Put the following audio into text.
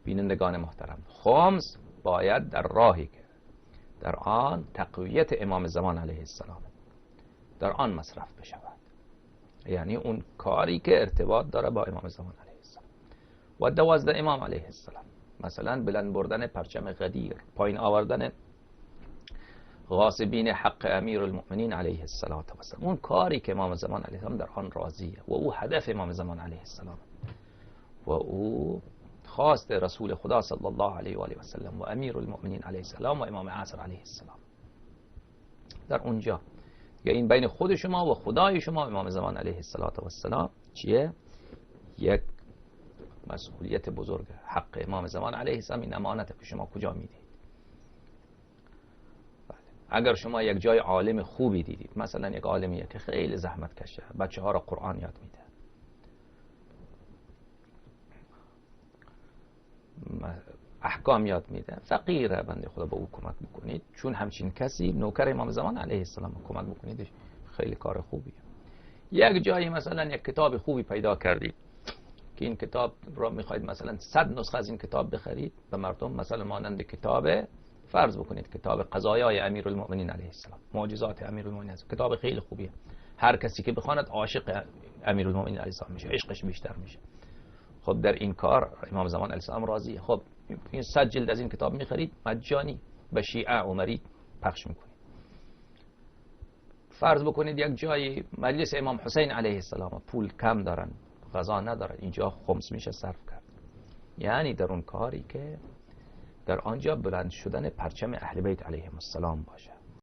بینندگان محترم، خمس باید در راهی که در آن تقویت امام زمان علیه السلام در آن مصرف بشود، یعنی اون کاری که ارتباط داره با امام زمان علیه السلام. و 12 امام علیه السلام، مثلا بلند بردن پرچم غدیر، پایین آوردن غاصبین حق امیر المؤمنین علیه السلام، اون کاری که امام زمان علیه السلام در آن راضیه و او هدف امام زمان علیه السلام و او خواست رسول خدا صلی الله علیه و آله و سلم و امیر المؤمنین علیه السلام و امام عصر علیه السلام. در اونجا یا این بین خود شما و خدای شما امام زمان علیه السلام چیه؟ یک مسئولیت بزرگ، حق امام زمان علیه السلام. این امانت که شما کجا میدید؟ اگر شما یک جای عالم خوبی دیدید، مثلا یک عالمیه که خیلی زحمت کشه، بچه ها را قرآن یاد میده، احکام یاد میده، فقیره، بنده خدا به او کمک بکنید، چون همچین کسی نوکر امام زمان علیه السلام کمک بکنید، خیلی کار خوبیه. یک جایی مثلا یک کتاب خوبی پیدا کردید که این کتاب را میخواید مثلا 100 نسخه از این کتاب بخرید به مردم، مثلا مانند کتاب، فرض بکنید کتاب قضایای امیر المؤمنین علیه السلام، معجزات امیر المؤمنین، کتاب خیلی خوبیه، هر کسی که بخواند عاشق امیر المؤمنین علیه السلام میشه، عشقش بیشتر میشه. خب در این کار امام زمان علیه السلام راضیه. خب این 100 جلد از این کتاب میخرید مجانی به شیعه عمری پخش میکنید. فرض بکنید یک جای مجلس امام حسین علیه السلام، پول کم دارن، غذا ندارن، اینجا خمس میشه صرف کرد. یعنی در اون کاری که در آنجا بلند شدن پرچم اهل بیت علیهم السلام باشه.